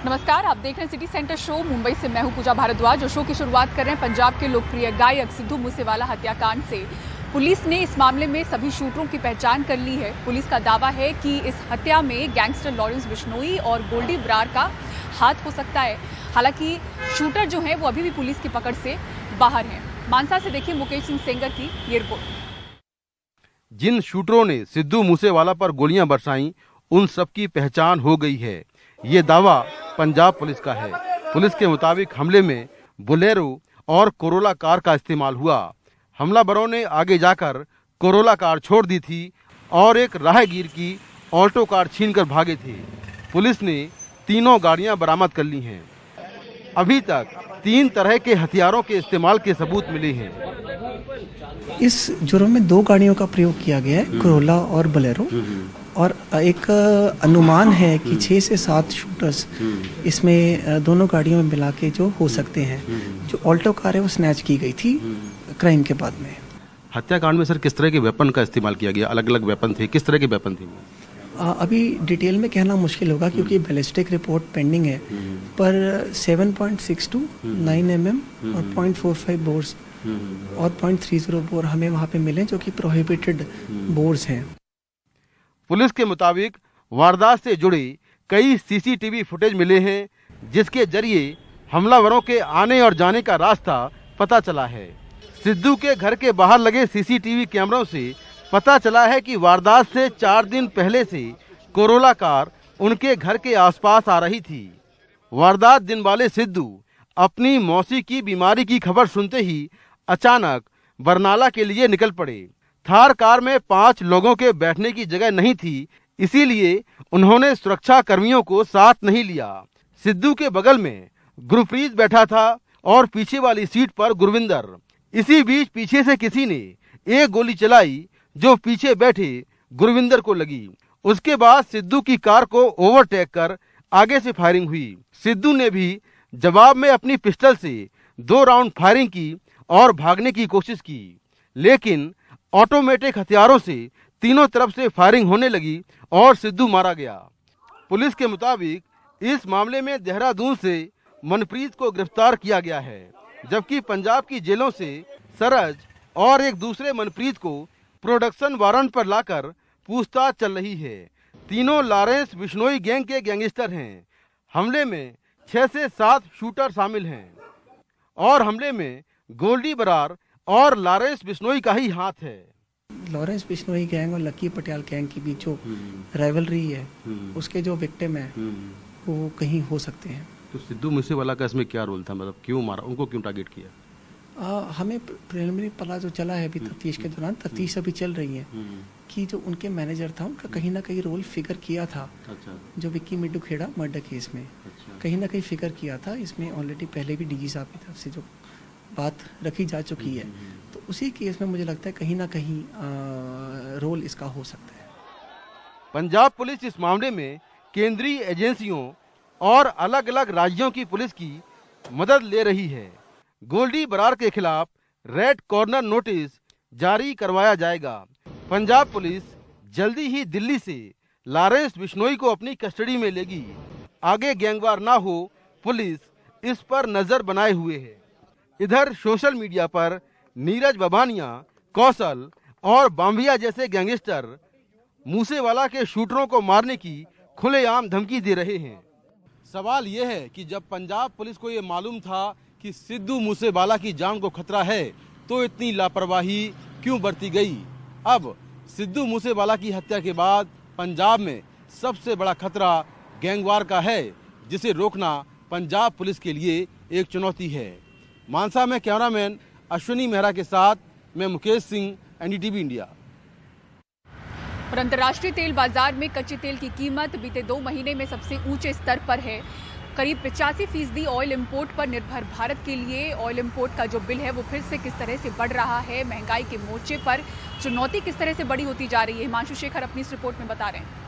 नमस्कार, आप देख रहे हैं सिटी सेंटर शो। मुंबई से मैं हूं पूजा भारद्वाज। जो शो की शुरुआत कर रहे हैं पंजाब के लोकप्रिय गायक सिद्धू मूसेवाला हत्याकांड से। पुलिस ने इस मामले में सभी शूटरों की पहचान कर ली है। पुलिस का दावा है कि इस हत्या में गैंगस्टर लॉरेंस बिश्नोई और गोल्डी बरार का हाथ हो सकता है। हालांकि शूटर जो हैं वो अभी भी पुलिस की पकड़ से बाहर हैं। मानसा से देखिए मुकेश सिंह सेंगर की ये रिपोर्ट। जिन शूटरों ने सिद्धू मूसेवाला पर गोलियां बरसाईं, उन सबकी पहचान हो गई है। ये दावा पंजाब पुलिस का है। पुलिस के मुताबिक हमले में बोलेरो और कोरोला कार का इस्तेमाल हुआ। हमलावरों ने आगे जाकर कोरोला कार छोड़ दी थी और एक राहगीर की ऑल्टो कार छीनकर भागे थे। पुलिस ने तीनों गाड़ियां बरामद कर ली हैं। अभी तक 3 तरह के हथियारों के इस्तेमाल के सबूत मिले हैं। इस जुर्म में 2 गाड़ियों का प्रयोग किया गया है, कोरोला और बोलेरो, और एक अनुमान है कि 6 से 7 शूटर्स इसमें दोनों गाड़ियों में मिला के जो हो सकते हैं। जो ऑल्टो कार है वो स्नैच की गई थी क्राइम के बाद में। हत्याकांड में सर किस तरह के वेपन का इस्तेमाल किया गया? अलग अलग वेपन थे, किस तरह के वेपन थे? अभी डिटेल में कहना मुश्किल होगा क्योंकि बैलिस्टिक रिपोर्ट पेंडिंग है, पर 7.62, 9 mm और 0.45 बोर्स और 0.30 बोर हमें वहाँ पे मिले जो कि प्रोहिबिटेड बोर्स हैं। पुलिस के मुताबिक वारदात से जुड़े कई सीसीटीवी फुटेज मिले हैं, जिसके जरिए हमलावरों के आने और जाने का रास्ता पता चला है। सिद्धू के घर के बाहर लगे सीसीटीवी कैमरों से पता चला है कि वारदात से 4 दिन पहले से कोरोला कार उनके घर के आसपास आ रही थी। वारदात दिन वाले सिद्धू अपनी मौसी की बीमारी की खबर सुनते ही अचानक बरनाला के लिए निकल पड़े। थार कार में 5 लोगों के बैठने की जगह नहीं थी, इसीलिए उन्होंने सुरक्षा कर्मियों को साथ नहीं लिया। सिद्धू के बगल में गुरप्रीत बैठा था और पीछे वाली सीट पर गुरविंदर। इसी बीच पीछे से किसी ने एक गोली चलाई जो पीछे बैठे गुरविंदर को लगी। उसके बाद सिद्धू की कार को ओवरटेक कर आगे से फायरिंग हुई। सिद्धू ने भी जवाब में अपनी पिस्टल से 2 राउंड फायरिंग की और भागने की कोशिश की, लेकिन ऑटोमेटिक हथियारों से तीनों तरफ से फायरिंग होने लगी और सिद्धू मारा गया। पुलिस के मुताबिक इस मामले में देहरादून से मनप्रीत को गिरफ्तार किया गया है, जबकि पंजाब की जेलों से सरज और एक दूसरे मनप्रीत को प्रोडक्शन वारंट पर लाकर पूछताछ चल रही है। तीनों लॉरेंस बिश्नोई गैंग के गैंगस्टर हैं। हमले में 6 से 7 शूटर शामिल हैं और हमले में गोल्डी बरार और लॉरेंस बिश्नोई का ही हाथ है। लॉरेंस बिश्नोई गैंग और लकी पटियाल गैंग के बीच जो राइवलरी है, उसके जो विक्टिम है वो कहीं हो सकते हैं। तो सिद्धू मूसेवाला का इसमें क्या रोल था? मतलब क्यों मारा, उनको क्यों टारगेट किया? हमें प्रिलिमिनरी पता जो चला है अभी तफ्तीश के दौरान, तफ्तीश अभी चल रही है, कि जो उनके मैनेजर था उनका कहीं ना कहीं रोल फिगर किया था। अच्छा। जो विक्की मिड्डू खेड़ा मर्डर केस में कहीं ना कहीं फिगर किया था। इसमें ऑलरेडी पहले भी डीजी साहब की तरफ से जो बात रखी जा चुकी है, तो उसी केस में मुझे लगता है कहीं ना कहीं रोल इसका हो सकता है। पंजाब पुलिस इस मामले में केंद्रीय एजेंसियों और अलग अलग राज्यों की पुलिस की मदद ले रही है। गोल्डी बरार के खिलाफ रेड कॉर्नर नोटिस जारी करवाया जाएगा। पंजाब पुलिस जल्दी ही दिल्ली से लॉरेंस बिश्नोई को अपनी कस्टडी में लेगी। आगे गैंगवार ना हो, पुलिस इस पर नजर बनाए हुए है। इधर सोशल मीडिया पर नीरज बबानिया, कौशल और बाम्बिया जैसे गैंगस्टर मूसेवाला के शूटरों को मारने की खुलेआम धमकी दे रहे हैं। सवाल यह है कि जब पंजाब पुलिस को यह मालूम था कि सिद्धू मूसेवाला की जान को खतरा है, तो इतनी लापरवाही क्यों बरती गई? अब सिद्धू मूसेवाला की हत्या के बाद पंजाब में सबसे बड़ा खतरा गैंगवार का है, जिसे रोकना पंजाब पुलिस के लिए एक चुनौती है। मानसा में कैमरामैन अश्विनी मेहरा के साथ मैं मुकेश सिंह, एनडीटीवी इंडिया। और अंतर्राष्ट्रीय तेल बाजार में कच्चे तेल की कीमत बीते 2 महीने में सबसे ऊंचे स्तर पर है। करीब 85% ऑयल इंपोर्ट पर निर्भर भारत के लिए ऑयल इंपोर्ट का जो बिल है वो फिर से किस तरह से बढ़ रहा है। महंगाई के मोर्चे पर चुनौती किस तरह से बड़ी होती जा रही है, हिमांशु शेखर अपनी इस रिपोर्ट में बता रहे हैं।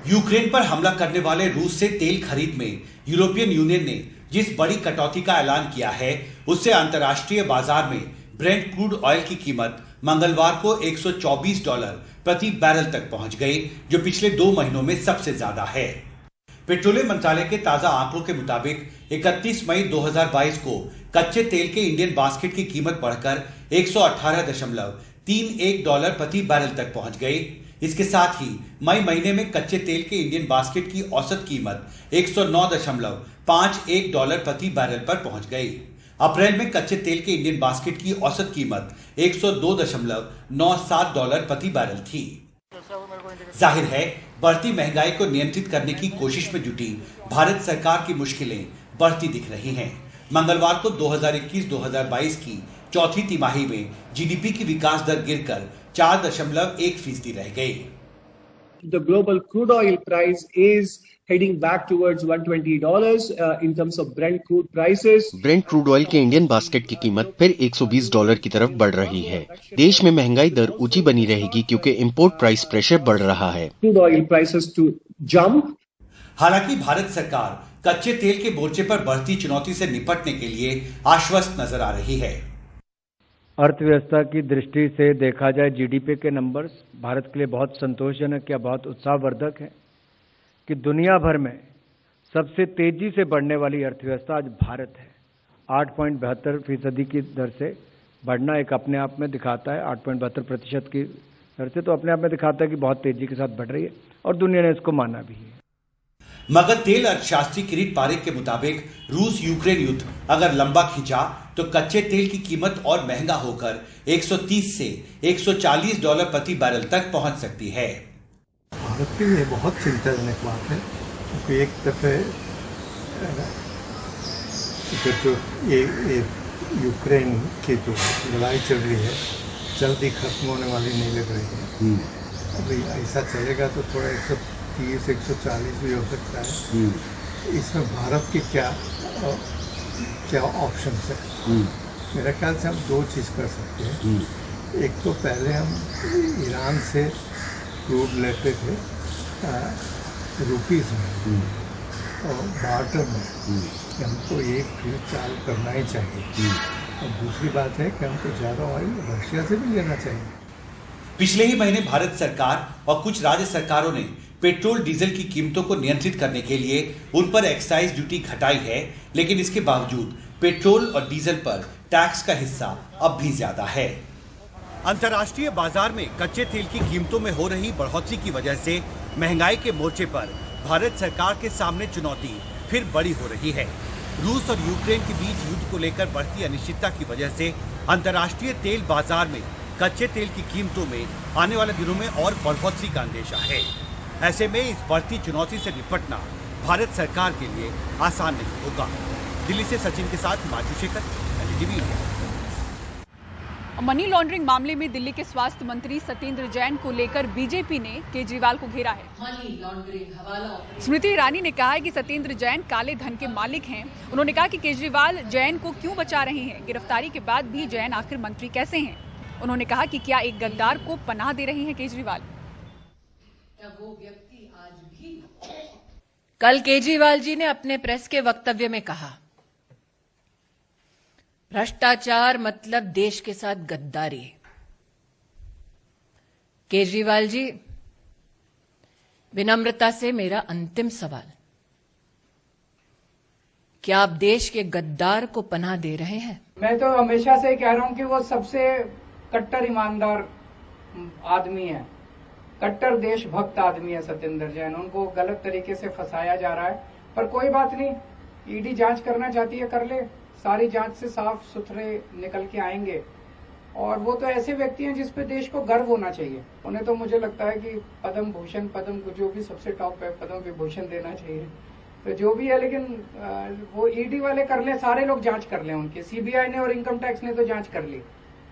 यूक्रेन पर हमला करने वाले रूस से तेल खरीद में यूरोपियन यूनियन ने जिस बड़ी कटौती का ऐलान किया है उससे अंतर्राष्ट्रीय बाजार में ब्रेंट क्रूड ऑयल की कीमत मंगलवार को $124 प्रति बैरल तक पहुंच गई, जो पिछले 2 महीनों में सबसे ज्यादा है। पेट्रोलियम मंत्रालय के ताजा आंकड़ों के मुताबिक 31 मई 2022 को कच्चे तेल के इंडियन बास्केट की कीमत बढ़कर $118.31 प्रति बैरल तक पहुंच गई। इसके साथ ही मई महीने में कच्चे तेल के इंडियन बास्केट की औसत कीमत $109.51 प्रति बैरल पर पहुंच गई। अप्रैल में कच्चे तेल के इंडियन बास्केट की औसत कीमत $102.97 प्रति बैरल थी। जाहिर है, बढ़ती महंगाई को नियंत्रित करने की कोशिश में जुटी भारत सरकार की मुश्किलें बढ़ती दिख रही हैं। मंगलवार को 2021-2022 की चौथी तिमाही में जीडीपी की विकास दर गिरकर 4.1% रह गई। The global crude oil price is heading back towards $120 in terms of Brent crude prices. Brent crude oil के इंडियन बास्केट की कीमत फिर $120 की तरफ बढ़ रही है। देश में महंगाई दर ऊंची बनी रहेगी क्योंकि इंपोर्ट प्राइस प्रेशर बढ़ रहा है। Crude oil prices to jump. हालांकि भारत सरकार कच्चे तेल के मोर्चे पर बढ़ती चुनौती से निपटने के लिए आश्वस्त नजर आ रही है। अर्थव्यवस्था की दृष्टि से देखा जाए जीडीपी के नंबर्स भारत के लिए बहुत संतोषजनक या बहुत उत्साहवर्धक है कि दुनिया भर में सबसे तेजी से बढ़ने वाली अर्थव्यवस्था आज भारत है। 8.72% की दर से बढ़ना एक अपने आप में दिखाता है, 8.72% की दर से तो अपने आप में दिखाता है कि बहुत तेजी के साथ बढ़ रही है और दुनिया ने इसको माना भी है। मगर तेल अर्थशास्त्री किरीट पारेख के मुताबिक रूस यूक्रेन युद्ध अगर लंबा खिंचा तो कच्चे तेल की कीमत और महंगा होकर 130 से $140 प्रति बैरल तक पहुंच सकती है। भारत के लिए बहुत चिंताजनक बात है, क्योंकि एक दफे जो ये यूक्रेन की जो लड़ाई चल रही है जल्दी खत्म होने वाली नहीं लग रही है। अभी ऐसा चलेगा तो थोड़ा 130-140 भी हो सकता है। इसमें भारत की क्या ऑप्शंस है? मेरा ख्याल से हम 2 चीज़ कर सकते हैं। एक तो पहले हम ईरान से क्रूड लेते थे रुपीज़ में और बार्टर में, कि हमको ये फिर चालू करना ही चाहिए। और दूसरी बात है कि हमको ज़्यादा ऑयल रशिया से भी लेना चाहिए। पिछले ही महीने भारत सरकार और कुछ राज्य सरकारों ने पेट्रोल डीजल की कीमतों को नियंत्रित करने के लिए उन पर एक्साइज ड्यूटी घटाई है, लेकिन इसके बावजूद पेट्रोल और डीजल पर टैक्स का हिस्सा अब भी ज्यादा है। अंतर्राष्ट्रीय बाजार में कच्चे तेल की कीमतों में हो रही बढ़ोतरी की वजह से महंगाई के मोर्चे पर भारत सरकार के सामने चुनौती फिर बड़ी हो रही है। रूस और यूक्रेन के बीच युद्ध को लेकर बढ़ती अनिश्चितता की वजह से अंतर्राष्ट्रीय तेल बाजार में कच्चे तेल की कीमतों में आने वाले दिनों में और बढ़ोतरी का अंदेशा है। ऐसे में इस बढ़ती चुनौती से निपटना भारत सरकार के लिए आसान नहीं होगा। दिल्ली से सचिन के साथ Himanshu Shekhar, LTV India. Money laundering मामले में दिल्ली के स्वास्थ्य मंत्री सत्येंद्र जैन को लेकर बीजेपी ने केजरीवाल को घेरा है। स्मृति ईरानी ने कहा है कि सत्येंद्र जैन काले धन के मालिक हैं। उन्होंने कहा कि केजरीवाल जैन को क्यों बचा रहे हैं, गिरफ्तारी के बाद भी जैन आखिर मंत्री कैसे हैं। उन्होंने कहा कि क्या एक गद्दार को पनाह दे रहे हैं केजरीवाल। कल केजरीवाल जी ने अपने प्रेस के वक्तव्य में कहा, भ्रष्टाचार मतलब देश के साथ गद्दारी। केजरीवाल जी, विनम्रता से मेरा अंतिम सवाल, क्या आप देश के गद्दार को पनाह दे रहे हैं? मैं तो हमेशा से कह रहा हूं कि वो सबसे कट्टर ईमानदार आदमी है, कट्टर देशभक्त आदमी है सत्येंद्र जैन। उनको गलत तरीके से फंसाया जा रहा है, पर कोई बात नहीं, ईडी जांच करना चाहती है कर ले, सारी जांच से साफ सुथरे निकल के आएंगे। और वो तो ऐसे व्यक्ति हैं जिस पे देश को गर्व होना चाहिए। उन्हें तो मुझे लगता है कि पद्म भूषण, जो भी सबसे टॉप है, पद्म विभूषण देना चाहिए। तो जो भी है, लेकिन वो ईडी वाले कर ले, सारे लोग जांच कर ले उनके। सीबीआई ने और इनकम टैक्स ने तो जांच कर ली,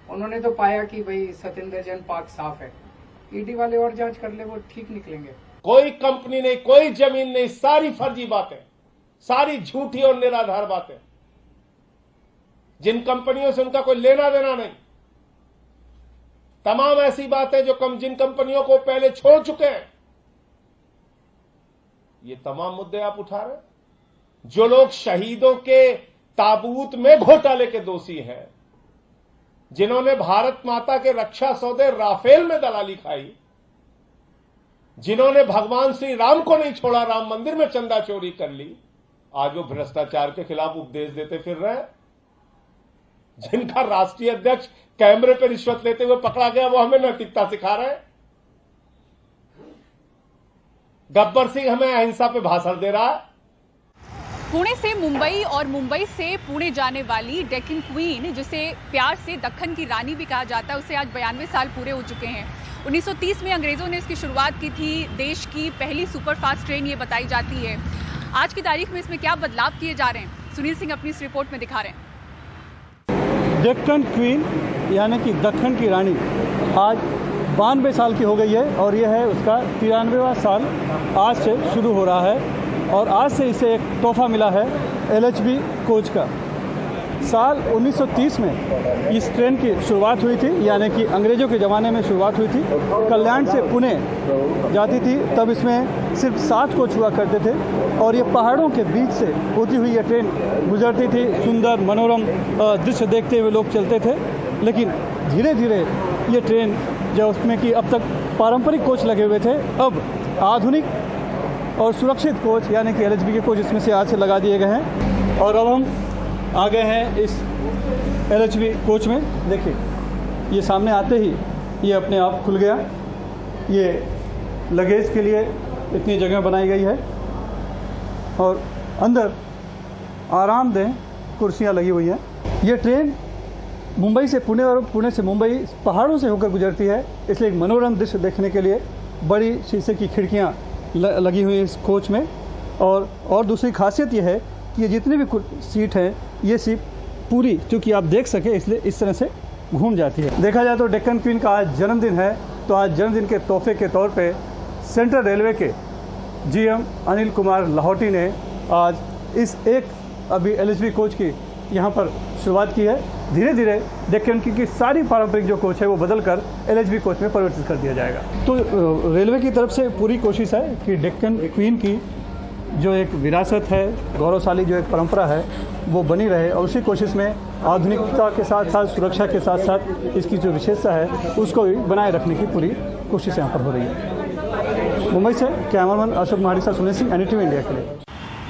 उन्होंने तो पाया कि भाई सत्येंद्र जैन पाक साफ है। ईडी वाले और जांच कर ले, वो ठीक निकलेंगे। कोई कंपनी नहीं, कोई जमीन नहीं, सारी फर्जी बातें, सारी झूठी और निराधार बातें। जिन कंपनियों से उनका कोई लेना देना नहीं, तमाम ऐसी बातें जो जिन कंपनियों को पहले छोड़ चुके हैं, ये तमाम मुद्दे आप उठा रहे हैं। जो लोग शहीदों के ताबूत में घोटाले के दोषी हैं, जिन्होंने भारत माता के रक्षा सौदे राफेल में दलाली खाई, जिन्होंने भगवान श्री राम को नहीं छोड़ा, राम मंदिर में चंदा चोरी कर ली, आज वो भ्रष्टाचार के खिलाफ उपदेश देते फिर रहे हैं। जिनका राष्ट्रीय अध्यक्ष कैमरे पर रिश्वत लेते हुए पकड़ा गया, वो हमें नैतिकता सिखा रहे हैं। गब्बर सिंह हमें अहिंसा पे भाषण दे रहा है। पुणे से मुंबई और मुंबई से पुणे जाने वाली डेक्कन क्वीन, जिसे प्यार से दक्खन की रानी भी कहा जाता है, उसे आज 92 साल पूरे हो चुके हैं। 1930 में अंग्रेजों ने इसकी शुरुआत की थी। देश की पहली सुपरफास्ट ट्रेन ये बताई जाती है। आज की तारीख में इसमें क्या बदलाव किए जा रहे हैं, सुनील सिंह अपनी इस रिपोर्ट में दिखा रहे हैं। डेक्कन क्वीन यानी कि दक्खन की रानी आज 92 साल की हो गई है और यह है उसका 93वां साल आज से शुरू हो रहा है। और आज से इसे एक तोहफा मिला है LHB कोच का। साल 1930 में इस ट्रेन की शुरुआत हुई थी, यानी कि अंग्रेज़ों के ज़माने में शुरुआत हुई थी। कल्याण से पुणे जाती थी, तब इसमें सिर्फ 7 कोच हुआ करते थे और ये पहाड़ों के बीच से होती हुई ये ट्रेन गुजरती थी। सुंदर मनोरम दृश्य देखते हुए लोग चलते थे। लेकिन धीरे धीरे ये ट्रेन जो उसमें कि अब तक पारंपरिक कोच लगे हुए थे, अब आधुनिक और सुरक्षित कोच यानी कि LHB के कोच इसमें से आज से लगा दिए गए हैं। और अब हम आ गए हैं इस LHB कोच में। देखिए, ये सामने आते ही ये अपने आप खुल गया। ये लगेज के लिए इतनी जगह बनाई गई है और अंदर आरामदेह कुर्सियां लगी हुई हैं। ये ट्रेन मुंबई से पुणे और पुणे से मुंबई पहाड़ों से होकर गुजरती है, इसलिए एक मनोरम दृश्य देखने के लिए बड़ी शीशे की खिड़कियां लगी हुई हैं इस कोच में। और दूसरी खासियत ये है कि ये जितनी भी सीट हैं, ये सीट पूरी चूँकि आप देख सके इसलिए इस तरह से घूम जाती है। देखा जाए तो डेक्कन क्वीन का आज जन्मदिन है, तो आज जन्मदिन के तोहफे के तौर पे सेंट्रल रेलवे के GM अनिल कुमार लाहौटी ने आज इस एक अभी LHB कोच की यहाँ पर शुरुआत की है। धीरे धीरे डेक्कन की सारी पारंपरिक जो कोच है वो बदलकर LHB कोच में परिवर्तित कर दिया जाएगा। तो रेलवे की तरफ से पूरी कोशिश है कि डेक्कन क्वीन की जो एक विरासत है, गौरवशाली जो एक परंपरा है, वो बनी रहे और उसी कोशिश में आधुनिकता के साथ साथ सुरक्षा के साथ साथ इसकी जो विशेषता है उसको भी बनाए रखने की पूरी कोशिश यहाँ पर हो रही है। मुंबई से कैमरामैन अशोक महाड़ी से सुनील सिंह, NDTV इंडिया के लिए।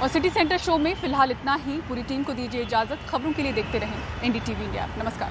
और सिटी सेंटर शो में फिलहाल इतना ही। पूरी टीम को दीजिए इजाजत। खबरों के लिए देखते रहें NDTV इंडिया। नमस्कार।